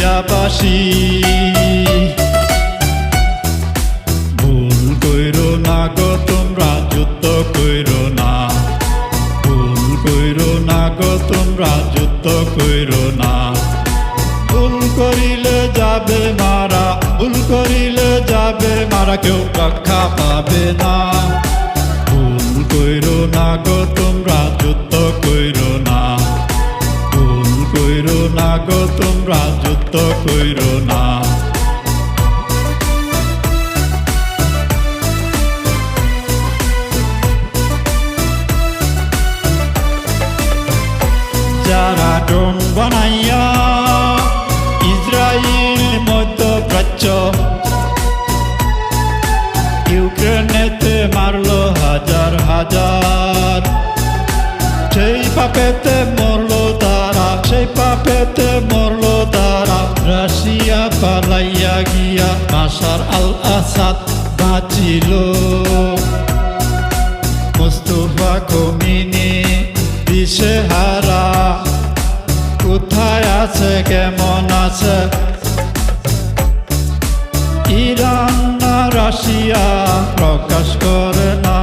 লিবিয়াবাসী ভুল কইরো না গো তোমরা যুদ্ধ কইরো না ভুল কইরো না গো তোমরা যুদ্ধ কইরো না ভুল করিলে যাবে মারা ভুল করিলে যাবে মারা কেউ রক্ষা পাবে না ভুল কইরো না গো তোমরা যুদ্ধ কইরো না ভুল কইরো না গো তোমরা যুদ্ধ কইরো না যারা ড্রোন বানাইয়া ইসরায়েল মধ্যপ্রাচ্য ইউক্রেনেতে মারলো হাজার হাজার সেই পাপেতে মরলো তারা সেই পাপেতে মরলো তারা রাশিয়া পালাইয়া গিয়া বাশার আল আসাদ বাঁচিল মুস্তাফা খোমেনি দিশেহারা কোথায় আছে কেমন আছে ইরান না রাশিয়া প্রকাশ করে না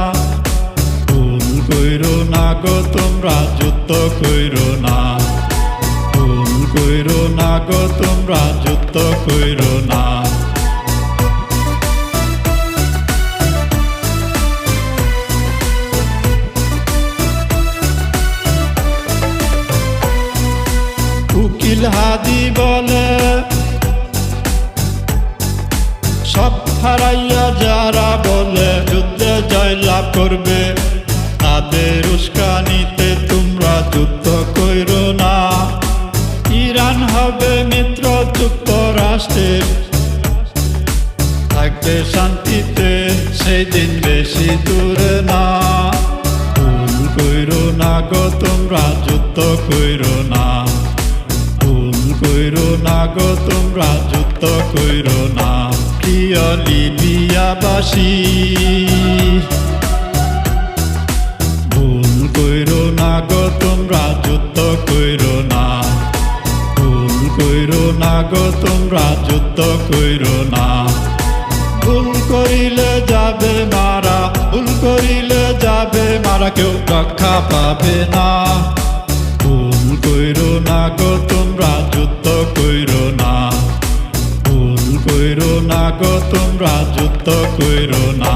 ভুল কইরো না গো তোমরা যুদ্ধ কইরো না ভুল কইরো না গো তোমরা যুদ্ধ কইরো না উকিল হাদি বলে সব হারাইয়া যারা বলে যুদ্ধে জয়লাভ করবে তাদের উস্কানিতে তোমরা যুদ্ধ কইরো না ইরান হবে মিত্র যুক্তরাষ্ট্রের থাকবে শান্তিতে সেই দিন বেশি দূরে না ভুল কইরো না গো তোমরা যুদ্ধ কইরো না ভুল কইরো না গো তোমরা যুদ্ধ কইরো না প্রিয় লিবিয়াবাসী ভুল কইরো না গো তোমরা যুদ্ধ কইরো না ভুল কইরো না গো তোমরা যুদ্ধ কইরো না ভুল করিলে যাবে মারা ভুল করিলে যাবে মারা কেউ রক্ষা পাবে না ভুল কইরো না গো তোমরা যুদ্ধ কইরো না ভুল কইরো না গো তোমরা যুদ্ধ কইরো না।